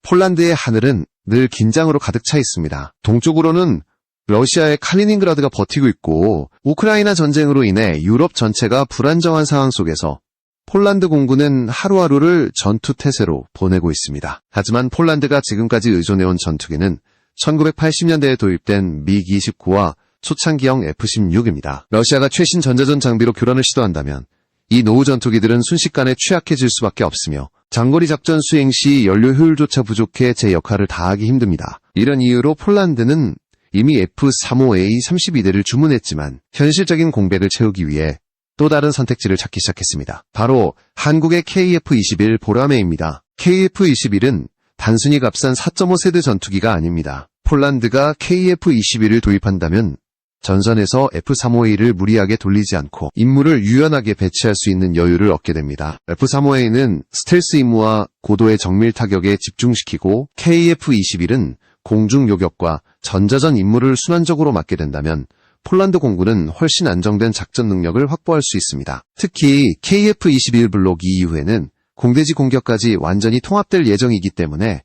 폴란드의 하늘은 늘 긴장으로 가득 차 있습니다. 동쪽으로는 러시아의 칼리닝그라드가 버티고 있고 우크라이나 전쟁으로 인해 유럽 전체가 불안정한 상황 속에서 폴란드 공군은 하루하루를 전투 태세로 보내고 있습니다. 하지만 폴란드가 지금까지 의존해온 전투기는 1980년대에 도입된 미G-29와 초창기형 F-16입니다. 러시아가 최신 전자전 장비로 교란을 시도한다면 이 노후 전투기들은 순식간에 취약해질 수밖에 없으며 장거리 작전 수행 시 연료 효율조차 부족해 제 역할을 다하기 힘듭니다. 이런 이유로 폴란드는 이미 F-35A 32대를 주문했지만 현실적인 공백을 채우기 위해 또 다른 선택지를 찾기 시작했습니다. 바로 한국의 KF-21 보라매입니다. KF-21은 단순히 값싼 4.5세대 전투기가 아닙니다. 폴란드가 KF-21을 도입한다면 전선에서 F-35A를 무리하게 돌리지 않고 임무를 유연하게 배치할 수 있는 여유를 얻게 됩니다. F-35A는 스텔스 임무와 고도의 정밀 타격에 집중시키고 KF-21은 공중 요격과 전자전 임무를 순환적으로 맡게 된다면 폴란드 공군은 훨씬 안정된 작전 능력을 확보할 수 있습니다. 특히 KF-21 블록 이후에는 공대지 공격까지 완전히 통합될 예정이기 때문에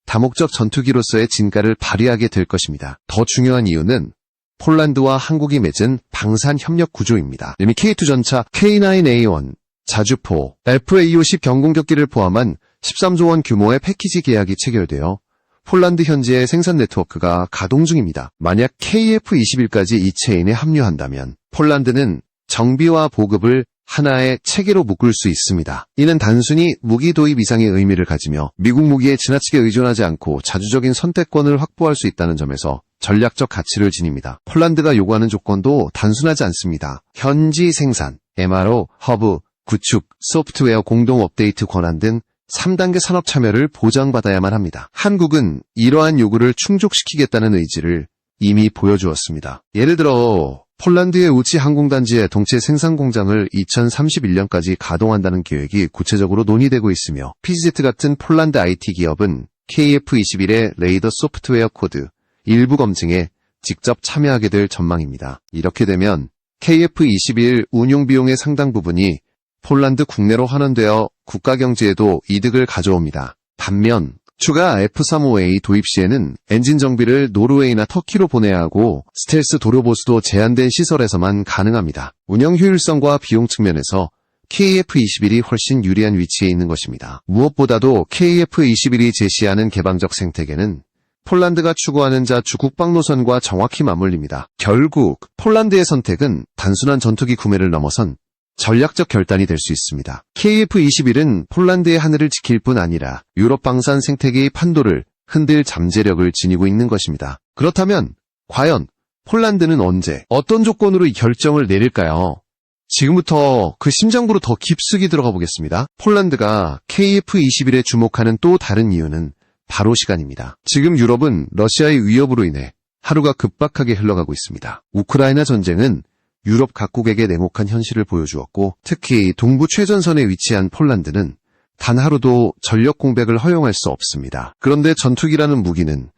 다목적 전투기로서의 진가를 발휘하게 될 것입니다. 더 중요한 이유는 폴란드와 한국이 맺은 방산 협력 구조입니다. 이미 K2 전차, K9A1, 자주포, FA-50 경공격기를 포함한 13조 원 규모의 패키지 계약이 체결되어 폴란드 현지의 생산 네트워크가 가동 중입니다. 만약 KF-21까지 이 체인에 합류한다면 폴란드는 정비와 보급을 하나의 체계로 묶을 수 있습니다. 이는 단순히 무기 도입 이상의 의미를 가지며 미국 무기에 지나치게 의존하지 않고 자주적인 선택권을 확보할 수 있다는 점에서 전략적 가치를 지닙니다. 폴란드가 요구하는 조건도 단순하지 않습니다. 현지 생산, MRO, 허브, 구축, 소프트웨어 공동 업데이트 권한 등 3단계 산업 참여를 보장받아야만 합니다. 한국은 이러한 요구를 충족시키겠다는 의지를 이미 보여주었습니다. 예를 들어 폴란드의 우치 항공단지의 동체 생산 공장을 2031년까지 가동한다는 계획이 구체적으로 논의되고 있으며 PZ 같은 폴란드 IT 기업은 KF-21의 레이더 소프트웨어 코드 일부 검증에 직접 참여하게 될 전망입니다. 이렇게 되면 KF-21 운용 비용의 상당 부분이 폴란드 국내로 환원되어 국가 경제에도 이득을 가져옵니다. 반면 추가 F-35A 도입 시에는 엔진 정비를 노르웨이나 터키로 보내야 하고 스텔스 도료 보수도 제한된 시설에서만 가능합니다. 운영 효율성과 비용 측면에서 KF-21이 훨씬 유리한 위치에 있는 것입니다. 무엇보다도 KF-21이 제시하는 개방적 생태계는 폴란드가 추구하는 자주 국방 노선과 정확히 맞물립니다. 결국 폴란드의 선택은 단순한 전투기 구매를 넘어선 전략적 결단이 될 수 있습니다. KF-21은 폴란드의 하늘을 지킬 뿐 아니라 유럽 방산 생태계의 판도를 흔들 잠재력을 지니고 있는 것입니다. 그렇다면 과연 폴란드는 언제 어떤 조건으로 이 결정을 내릴까요? 지금부터 그 심장부로 더 깊숙이 들어가 보겠습니다. 폴란드가 KF-21에 주목하는 또 다른 이유는 바로 시간입니다. 지금 유럽은 러시아의 위협으로 인해 하루가 급박하게 흘러가고 있습니다. 우크라이나 전쟁은 유럽 각국에게 냉혹한 현실을 보여주었고 특히 동부 최전선에 위치한 폴란드는 단 하루도 전력 공백을 허용할 수 없습니다. 그런데 전투기라는 무기는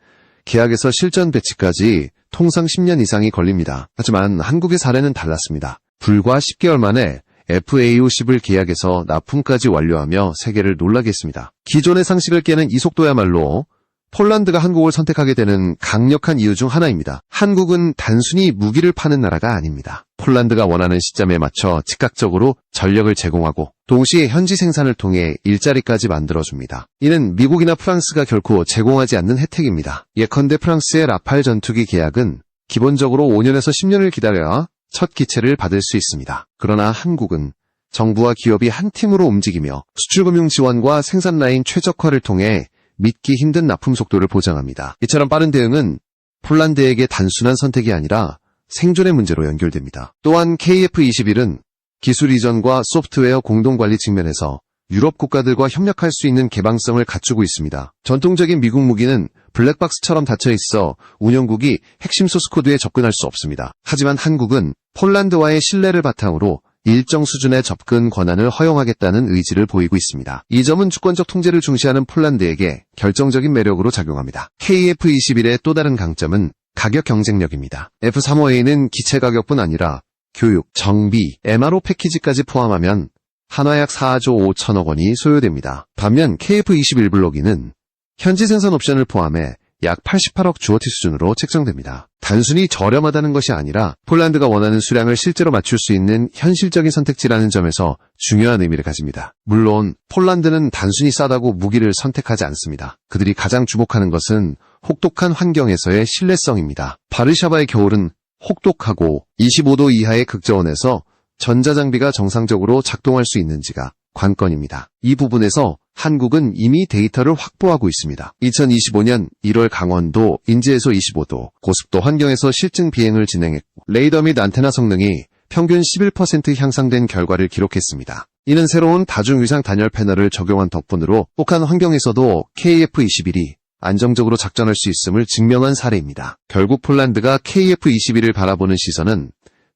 계약에서 실전 배치까지 통상 10년 이상이 걸립니다. 하지만 한국의 사례는 달랐습니다. 불과 10개월 만에 FA-50을 계약해서 납품까지 완료하며 세계를 놀라게 했습니다. 기존의 상식을 깨는 이 속도야말로 폴란드가 한국을 선택하게 되는 강력한 이유 중 하나입니다. 한국은 단순히 무기를 파는 나라가 아닙니다. 폴란드가 원하는 시점에 맞춰 즉각적으로 전력을 제공하고 동시에 현지 생산을 통해 일자리까지 만들어줍니다. 이는 미국이나 프랑스가 결코 제공하지 않는 혜택입니다. 예컨대 프랑스의 라팔 전투기 계약은 기본적으로 5년에서 10년을 기다려야 첫 기체를 받을 수 있습니다. 그러나 한국은 정부와 기업이 한 팀으로 움직이며 수출금융 지원과 생산 라인 최적화를 통해 믿기 힘든 납품 속도를 보장합니다. 이처럼 빠른 대응은 폴란드에게 단순한 선택이 아니라 생존의 문제로 연결됩니다. 또한 KF-21은 기술 이전과 소프트웨어 공동관리 측면에서 유럽 국가들과 협력할 수 있는 개방성을 갖추고 있습니다. 전통적인 미국 무기는 블랙박스처럼 닫혀있어 운영국이 핵심 소스코드에 접근할 수 없습니다. 하지만 한국은 폴란드와의 신뢰를 바탕으로 일정 수준의 접근 권한을 허용하겠다는 의지를 보이고 있습니다. 이 점은 주권적 통제를 중시하는 폴란드에게 결정적인 매력으로 작용합니다. KF-21의 또 다른 강점은 가격 경쟁력입니다. F-35A는 기체 가격뿐 아니라 교육, 정비, MRO 패키지까지 포함하면 한화 약 4조 5천억 원이 소요됩니다. 반면 KF-21 블록이는 현지 생산 옵션을 포함해 약 88억 주어티 수준으로 책정됩니다. 단순히 저렴하다는 것이 아니라 폴란드가 원하는 수량을 실제로 맞출 수 있는 현실적인 선택지라는 점에서 중요한 의미를 가집니다. 물론 폴란드는 단순히 싸다고 무기를 선택하지 않습니다. 그들이 가장 주목하는 것은 혹독한 환경에서의 신뢰성입니다. 바르샤바의 겨울은 혹독하고 25도 이하의 극저온에서 전자장비가 정상적으로 작동할 수 있는지가 관건입니다. 이 부분에서 한국은 이미 데이터를 확보하고 있습니다. 2025년 1월 강원도 인제에서 25도 고습도 환경에서 실증 비행을 진행했고 레이더 및 안테나 성능이 평균 11% 향상된 결과를 기록했습니다. 이는 새로운 다중위상 단열 패널을 적용한 덕분으로 혹한 환경에서도 KF-21이 안정적으로 작전할 수 있음을 증명한 사례입니다. 결국 폴란드가 KF-21을 바라보는 시선은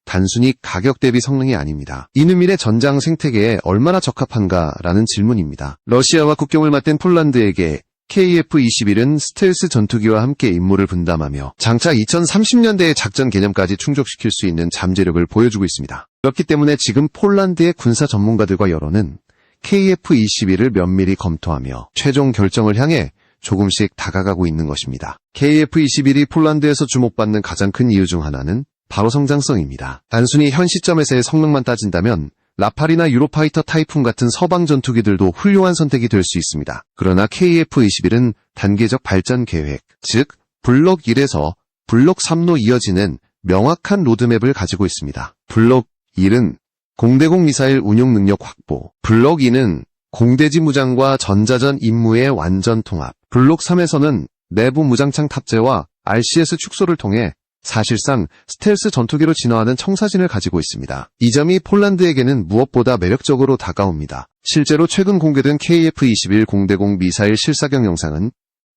단순히 가격 대비 성능이 아닙니다. 이는 미래 전장 생태계에 얼마나 적합한가라는 질문입니다. 러시아와 국경을 맞댄 폴란드에게 KF-21은 스텔스 전투기와 함께 임무를 분담하며 장차 2030년대의 작전 개념까지 충족시킬 수 있는 잠재력을 보여주고 있습니다. 그렇기 때문에 지금 폴란드의 군사 전문가들과 여론은 KF-21을 면밀히 검토하며 최종 결정을 향해 조금씩 다가가고 있는 것입니다. KF-21이 폴란드에서 주목받는 가장 큰 이유 중 하나는 바로 성장성입니다. 단순히 현 시점에서의 성능만 따진다면 라팔이나 유로파이터 타이푼 같은 서방 전투기들도 훌륭한 선택이 될 수 있습니다. 그러나 KF-21은 단계적 발전 계획, 즉 블록 1에서 블록 3로 이어지는 명확한 로드맵을 가지고 있습니다. 블록 1은 공대공 미사일 운용 능력 확보, 블록 2는 공대지 무장과 전자전 임무의 완전 통합, 블록 3에서는 내부 무장창 탑재와 RCS 축소를 통해 사실상 스텔스 전투기로 진화하는 청사진을 가지고 있습니다. 이 점이 폴란드에게는 무엇보다 매력적으로 다가옵니다. 실제로 최근 공개된 KF-21 공대공 미사일 실사격 영상은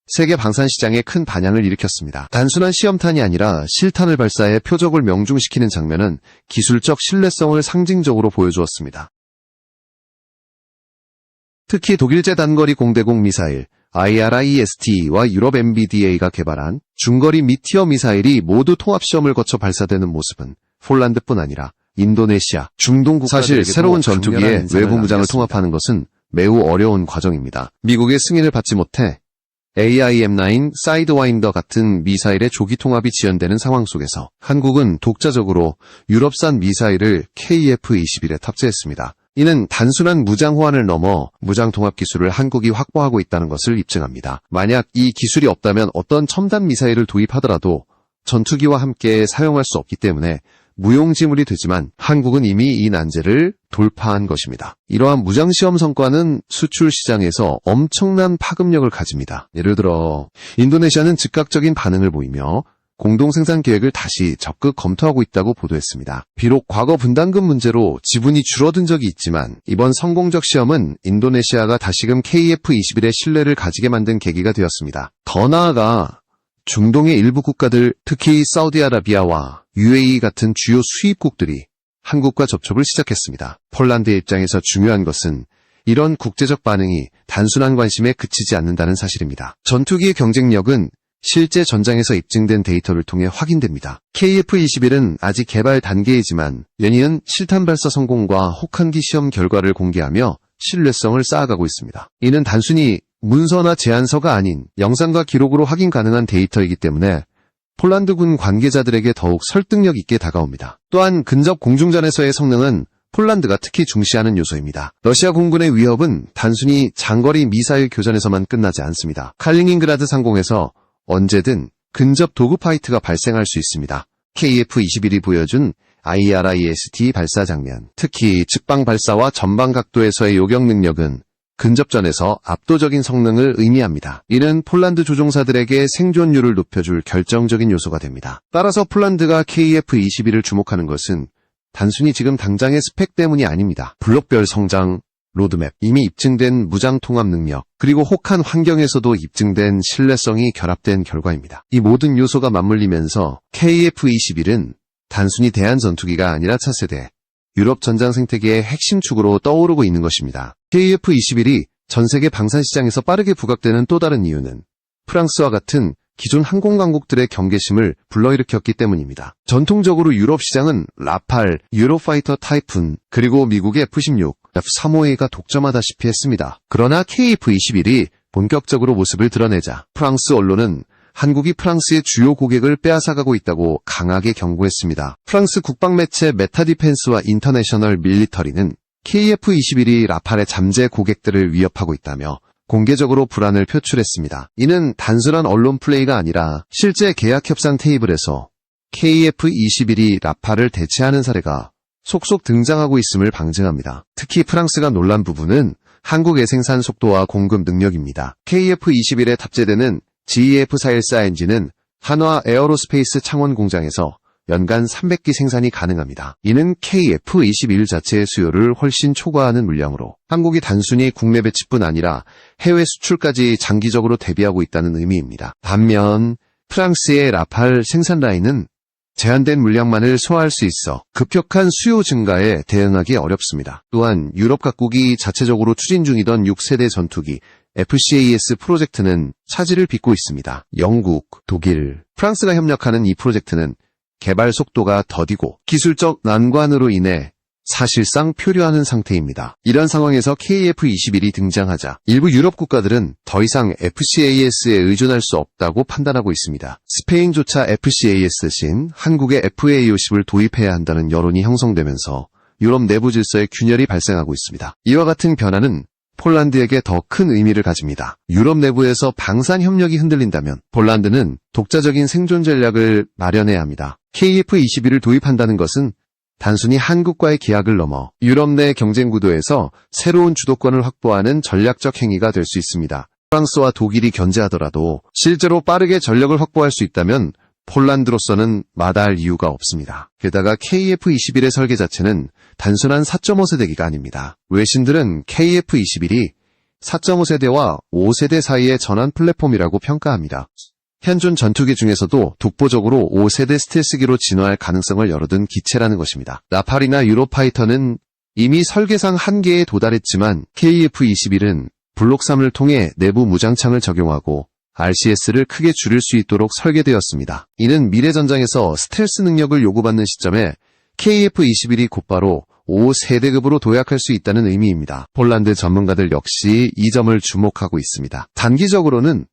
세계 방산 시장에 큰 반향을 일으켰습니다. 단순한 시험탄이 아니라 실탄을 발사해 표적을 명중시키는 장면은 기술적 신뢰성을 상징적으로 보여주었습니다. 특히 독일제 단거리 공대공 미사일 IRIS-T와 유럽 MBDA가 개발한 중거리 미티어 미사일이 모두 통합시험을 거쳐 발사되는 모습은 폴란드뿐 아니라 인도네시아, 중동 국가들에게도 사실 새로운 전투기에 외부 무장을 통합하는 것은 매우 어려운 과정입니다. 미국의 승인을 받지 못해 AIM-9 사이드와인더 같은 미사일의 조기 통합이 지연되는 상황 속에서 한국은 독자적으로 유럽산 미사일을 KF-21에 탑재했습니다. 이는 단순한 무장 호환을 넘어 무장 통합 기술을 한국이 확보하고 있다는 것을 입증합니다. 만약 이 기술이 없다면 어떤 첨단 미사일을 도입하더라도 전투기와 함께 사용할 수 없기 때문에 무용지물이 되지만 한국은 이미 이 난제를 돌파한 것입니다. 이러한 무장시험 성과는 수출 시장에서 엄청난 파급력을 가집니다. 예를 들어 인도네시아는 즉각적인 반응을 보이며 공동 생산 계획을 다시 적극 검토하고 있다고 보도했습니다. 비록 과거 분담금 문제로 지분이 줄어든 적이 있지만 이번 성공적 시험은 인도네시아가 다시금 KF-21의 신뢰를 가지게 만든 계기가 되었습니다. 더 나아가 중동의 일부 국가들, 특히 사우디아라비아와 UAE 같은 주요 수입국들이 한국과 접촉을 시작했습니다. 폴란드의 입장에서 중요한 것은 이런 국제적 반응이 단순한 관심에 그치지 않는다는 사실입니다. 전투기의 경쟁력은 실제 전장에서 입증된 데이터를 통해 확인됩니다. KF-21은 아직 개발 단계이지만 연이은 실탄 발사 성공과 혹한기 시험 결과를 공개하며 신뢰성을 쌓아가고 있습니다. 이는 단순히 문서나 제안서가 아닌 영상과 기록으로 확인 가능한 데이터이기 때문에 폴란드군 관계자들에게 더욱 설득력 있게 다가옵니다. 또한 근접 공중전에서의 성능은 폴란드가 특히 중시하는 요소입니다. 러시아 공군의 위협은 단순히 장거리 미사일 교전에서만 끝나지 않습니다. 칼리닝그라드 상공에서 언제든 근접 도구 파이트가 발생할 수 있습니다. KF-21이 보여준 IRIS-T 발사 장면, 특히 측방 발사와 전방 각도에서의 요격 능력은 근접전에서 압도적인 성능을 의미합니다. 이는 폴란드 조종사들에게 생존율을 높여줄 결정적인 요소가 됩니다. 따라서 폴란드가 KF-21을 주목하는 것은 단순히 지금 당장의 스펙 때문이 아닙니다. 블록별 성장, 로드맵, 이미 입증된 무장 통합 능력, 그리고 혹한 환경에서도 입증된 신뢰성이 결합된 결과입니다. 이 모든 요소가 맞물리면서 KF-21은 단순히 대한 전투기가 아니라 차세대, 유럽 전장 생태계의 핵심 축으로 떠오르고 있는 것입니다. KF-21이 전 세계 방산 시장에서 빠르게 부각되는 또 다른 이유는 프랑스와 같은 기존 항공 강국들의 경계심을 불러일으켰기 때문입니다. 전통적으로 유럽 시장은 라팔, 유로파이터 타이푼, 그리고 미국의 F-16, F-35A가 독점하다시피 했습니다. 그러나 KF-21이 본격적으로 모습을 드러내자 프랑스 언론은 한국이 프랑스의 주요 고객을 빼앗아가고 있다고 강하게 경고했습니다. 프랑스 국방 매체 메타디펜스와 인터내셔널 밀리터리는 KF-21이 라팔의 잠재 고객들을 위협하고 있다며 공개적으로 불안을 표출했습니다. 이는 단순한 언론 플레이가 아니라 실제 계약 협상 테이블에서 KF-21이 라팔을 대체하는 사례가 속속 등장하고 있음을 방증합니다. 특히 프랑스가 놀란 부분은 한국의 생산 속도와 공급 능력입니다. KF-21에 탑재되는 GEF414 엔진은 한화 에어로스페이스 창원 공장에서 연간 300기 생산이 가능합니다. 이는 KF-21 자체의 수요를 훨씬 초과하는 물량으로 한국이 단순히 국내 배치뿐 아니라 해외 수출까지 장기적으로 대비하고 있다는 의미입니다. 반면 프랑스의 라팔 생산 라인은 제한된 물량만을 소화할 수 있어 급격한 수요 증가에 대응하기 어렵습니다. 또한 유럽 각국이 자체적으로 추진 중이던 6세대 전투기 FCAS 프로젝트는 차질을 빚고 있습니다. 영국, 독일, 프랑스가 협력하는 이 프로젝트는 개발 속도가 더디고 기술적 난관으로 인해 사실상 표류하는 상태입니다. 이런 상황에서 KF-21이 등장하자 일부 유럽 국가들은 더 이상 FCAS에 의존할 수 없다고 판단하고 있습니다. 스페인조차 FCAS-신 한국의 FA50을 도입해야 한다는 여론이 형성되면서 유럽 내부 질서에 균열이 발생하고 있습니다. 이와 같은 변화는 폴란드에게 더 큰 의미를 가집니다. 유럽 내부에서 방산 협력이 흔들린다면 폴란드는 독자적인 생존 전략을 마련해야 합니다. KF-21을 도입한다는 것은 단순히 한국과의 계약을 넘어 유럽 내 경쟁 구도에서 새로운 주도권을 확보하는 전략적 행위가 될 수 있습니다. 프랑스와 독일이 견제하더라도 실제로 빠르게 전력을 확보할 수 있다면 폴란드로서는 마다할 이유가 없습니다. 게다가 KF-21의 설계 자체는 단순한 4.5세대기가 아닙니다. 외신들은 KF-21이 4.5세대와 5세대 사이의 전환 플랫폼이라고 평가합니다. 현존 전투기 중에서도 독보적으로 5세대 스텔스기로 진화할 가능성을 열어둔 기체라는 것입니다. 라팔이나 유로파이터는 이미 설계상 한계에 도달했지만 KF-21은 블록 3을 통해 내부 무장창을 적용하고 RCS를 크게 줄일 수 있도록 설계되었습니다. 이는 미래 전장에서 스텔스 능력을 요구받는 시점에 KF-21이 곧바로 5세대급으로 도약할 수 있다는 의미입니다. 폴란드 전문가들 역시 이 점을 주목하고 있습니다. 단기적으로는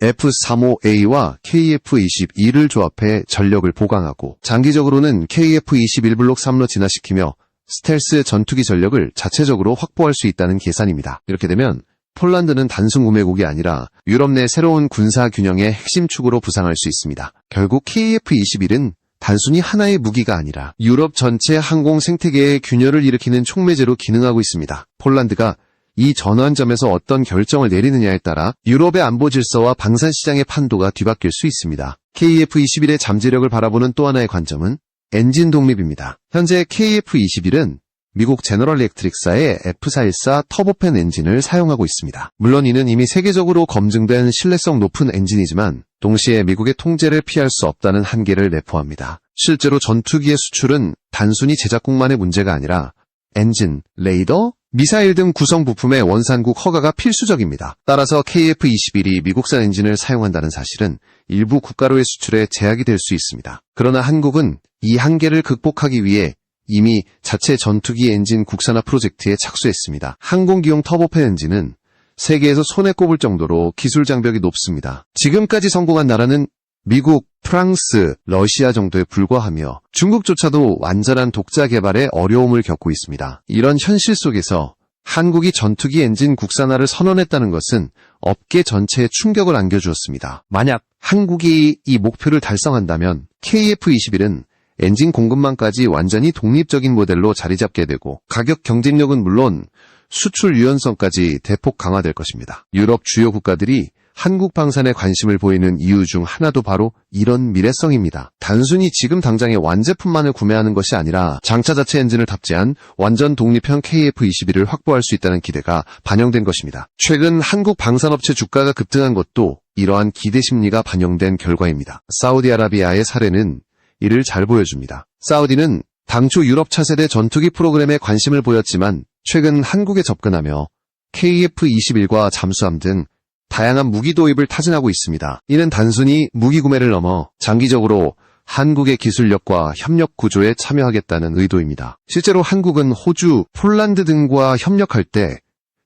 F-35A와 KF-22를 조합해 전력을 보강하고 장기적으로는 KF-21 블록 3로 진화시키며 스텔스 전투기 전력을 자체적으로 확보할 수 있다는 계산입니다. 이렇게 되면 폴란드는 단순 구매국이 아니라 유럽 내 새로운 군사 균형의 핵심 축으로 부상할 수 있습니다. 결국 KF-21은 단순히 하나의 무기가 아니라 유럽 전체 항공 생태계의 균열을 일으키는 촉매제로 기능하고 있습니다. 폴란드가 이 전환점에서 어떤 결정을 내리느냐에 따라 유럽의 안보 질서와 방산 시장의 판도가 뒤바뀔 수 있습니다. KF-21의 잠재력을 바라보는 또 하나의 관점은 엔진 독립입니다. 현재 KF-21은 미국 제너럴 일렉트릭사의 F414 터보팬 엔진을 사용하고 있습니다. 물론 이는 이미 세계적으로 검증된 신뢰성 높은 엔진이지만 동시에 미국의 통제를 피할 수 없다는 한계를 내포합니다. 실제로 전투기의 수출은 단순히 제작국만의 문제가 아니라 엔진, 레이더, 미사일 등 구성 부품의 원산국 허가가 필수적입니다. 따라서 KF-21이 미국산 엔진을 사용한다는 사실은 일부 국가로의 수출에 제약이 될 수 있습니다. 그러나 한국은 이 한계를 극복하기 위해 이미 자체 전투기 엔진 국산화 프로젝트에 착수했습니다. 항공기용 터보팬 엔진은 세계에서 손에 꼽을 정도로 기술 장벽이 높습니다. 지금까지 성공한 나라는 미국, 프랑스, 러시아 정도에 불과하며 중국조차도 완전한 독자 개발에 어려움을 겪고 있습니다. 이런 현실 속에서 한국이 전투기 엔진 국산화를 선언했다는 것은 업계 전체에 충격을 안겨주었습니다. 만약 한국이 이 목표를 달성한다면 KF-21은 엔진 공급망까지 완전히 독립적인 모델로 자리 잡게 되고 가격 경쟁력은 물론 수출 유연성까지 대폭 강화될 것입니다. 유럽 주요 국가들이 한국 방산에 관심을 보이는 이유 중 하나도 바로 이런 미래성입니다. 단순히 지금 당장의 완제품만을 구매하는 것이 아니라 장차 자체 엔진을 탑재한 완전 독립형 KF-21을 확보할 수 있다는 기대가 반영된 것입니다. 최근 한국 방산업체 주가가 급등한 것도 이러한 기대 심리가 반영된 결과입니다. 사우디아라비아의 사례는 이를 잘 보여줍니다. 사우디는 당초 유럽 차세대 전투기 프로그램에 관심을 보였지만 최근 한국에 접근하며 KF-21과 잠수함 등 다양한 무기 도입을 타진하고 있습니다. 이는 단순히 무기 구매를 넘어 장기적으로 한국의 기술력과 협력 구조에 참여하겠다는 의도입니다. 실제로 한국은 호주, 폴란드 등과 협력할 때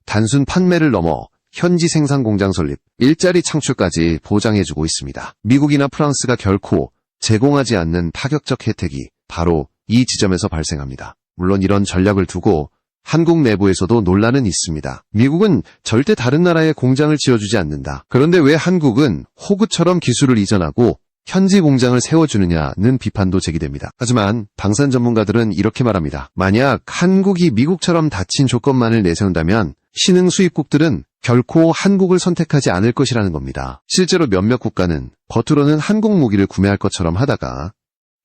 단순 판매를 넘어 현지 생산 공장 설립, 일자리 창출까지 보장해주고 있습니다. 미국이나 프랑스가 결코 제공하지 않는 파격적 혜택이 바로 이 지점에서 발생합니다. 물론 이런 전략을 두고 한국 내부에서도 논란은 있습니다. 미국은 절대 다른 나라에 공장을 지어주지 않는다. 그런데 왜 한국은 호구처럼 기술을 이전하고 현지 공장을 세워주느냐는 비판도 제기됩니다. 하지만 방산 전문가들은 이렇게 말합니다. 만약 한국이 미국처럼 닫힌 조건만을 내세운다면 신흥 수입국들은 결코 한국을 선택하지 않을 것이라는 겁니다. 실제로 몇몇 국가는 겉으로는 한국 무기를 구매할 것처럼 하다가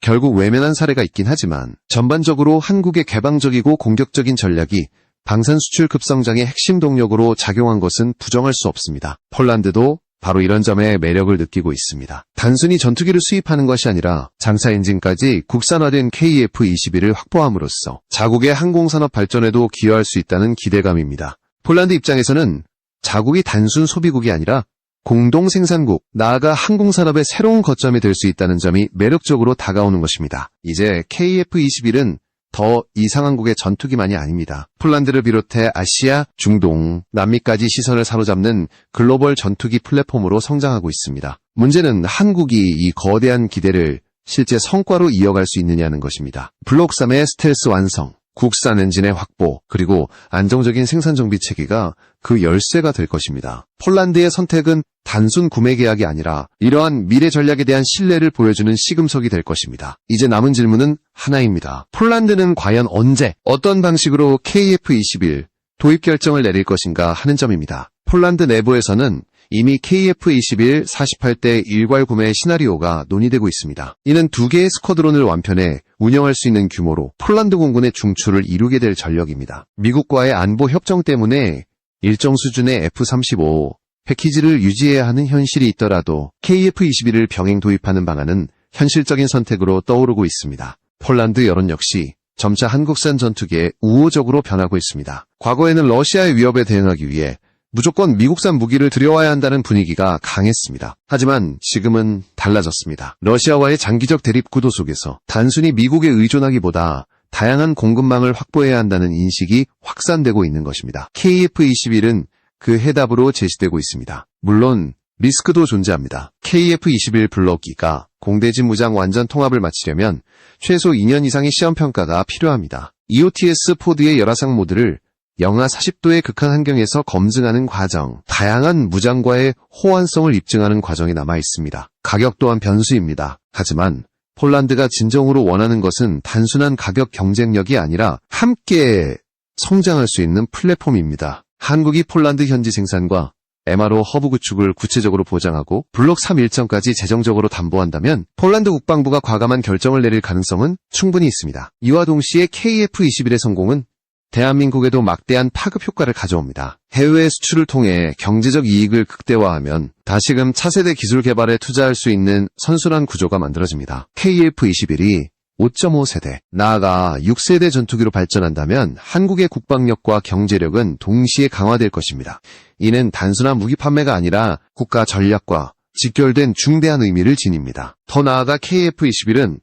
결국 외면한 사례가 있긴 하지만 전반적으로 한국의 개방적이고 공격적인 전략이 방산 수출 급성장의 핵심 동력으로 작용한 것은 부정할 수 없습니다. 폴란드도 바로 이런 점에 매력을 느끼고 있습니다. 단순히 전투기를 수입하는 것이 아니라 장차 엔진까지 국산화된 KF-21을 확보함으로써 자국의 항공산업 발전에도 기여할 수 있다는 기대감입니다. 폴란드 입장에서는 자국이 단순 소비국이 아니라 공동 생산국, 나아가 항공산업의 새로운 거점이 될 수 있다는 점이 매력적으로 다가오는 것입니다. 이제 KF-21은 더 이상한국의 전투기만이 아닙니다. 폴란드를 비롯해 아시아, 중동, 남미까지 시선을 사로잡는 글로벌 전투기 플랫폼으로 성장하고 있습니다. 문제는 한국이 이 거대한 기대를 실제 성과로 이어갈 수 있느냐는 것입니다. 블록 3의 스텔스 완성, 국산 엔진의 확보, 그리고 안정적인 생산 정비 체계가 그 열쇠가 될 것입니다. 폴란드의 선택은 단순 구매 계약이 아니라 이러한 미래 전략에 대한 신뢰를 보여주는 시금석이 될 것입니다. 이제 남은 질문은 하나입니다. 폴란드는 과연 언제, 어떤 방식으로 KF-21 도입 결정을 내릴 것인가 하는 점입니다. 폴란드 내부에서는 이미 KF-21 48대 일괄 구매 시나리오가 논의되고 있습니다. 이는 2개의 스쿼드론을 완편해 운영할 수 있는 규모로 폴란드 공군의 중추를 이루게 될 전력입니다. 미국과의 안보 협정 때문에 일정 수준의 F-35 패키지를 유지해야 하는 현실이 있더라도 KF-21을 병행 도입하는 방안은 현실적인 선택으로 떠오르고 있습니다. 폴란드 여론 역시 점차 한국산 전투기에 우호적으로 변하고 있습니다. 과거에는 러시아의 위협에 대응하기 위해 무조건 미국산 무기를 들여와야 한다는 분위기가 강했습니다. 하지만 지금은 달라졌습니다. 러시아와의 장기적 대립 구도 속에서 단순히 미국에 의존하기보다 다양한 공급망을 확보해야 한다는 인식이 확산되고 있는 것입니다. KF-21은 그 해답으로 제시되고 있습니다. 물론 리스크도 존재합니다. KF-21 블록 2가 공대지 무장 완전 통합을 마치려면 최소 2년 이상의 시험평가가 필요합니다. EOTS-4D의 열화상 모드를 영하 40도의 극한 환경에서 검증하는 과정, 다양한 무장과의 호환성을 입증하는 과정이 남아 있습니다. 가격 또한 변수입니다. 하지만 폴란드가 진정으로 원하는 것은 단순한 가격 경쟁력이 아니라 함께 성장할 수 있는 플랫폼입니다. 한국이 폴란드 현지 생산과 MRO 허브 구축을 구체적으로 보장하고 블록 3 일정까지 재정적으로 담보한다면 폴란드 국방부가 과감한 결정을 내릴 가능성은 충분히 있습니다. 이와 동시에 KF-21의 성공은 대한민국에도 막대한 파급 효과를 가져옵니다. 해외 수출을 통해 경제적 이익을 극대화하면 다시금 차세대 기술 개발에 투자할 수 있는 선순환 구조가 만들어집니다. KF-21이 5.5세대, 나아가 6세대 전투기로 발전한다면 한국의 국방력과 경제력은 동시에 강화될 것입니다. 이는 단순한 무기 판매가 아니라 국가 전략과 직결된 중대한 의미를 지닙니다. 더 나아가 KF-21은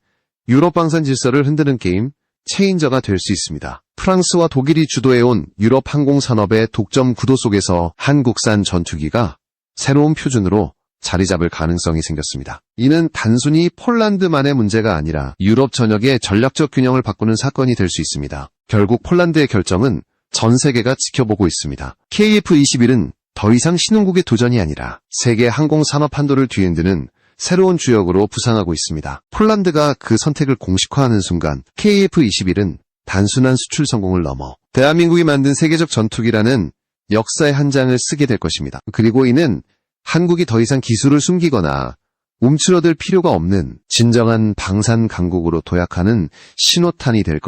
유럽 방산 질서를 흔드는 게임 체인저가 될 수 있습니다. 프랑스와 독일이 주도해온 유럽 항공산업의 독점 구도 속에서 한국산 전투기가 새로운 표준으로 자리 잡을 가능성이 생겼습니다. 이는 단순히 폴란드만의 문제가 아니라 유럽 전역의 전략적 균형을 바꾸는 사건이 될 수 있습니다. 결국 폴란드의 결정은 전 세계가 지켜보고 있습니다. KF-21은 더 이상 신흥국의 도전이 아니라 세계 항공산업 한도를 뒤흔드는 새로운 주역으로 부상하고 있습니다. 폴란드가 그 선택을 공식화하는 순간 KF-21은 단순한 수출 성공을 넘어 대한민국이 만든 세계적 전투기라는 역사의 한 장을 쓰게 될 것입니다. 그리고 이는 한국이 더 이상 기술을 숨기거나 움츠러들 필요가 없는 진정한 방산 강국으로 도약하는 신호탄이 될 것입니다.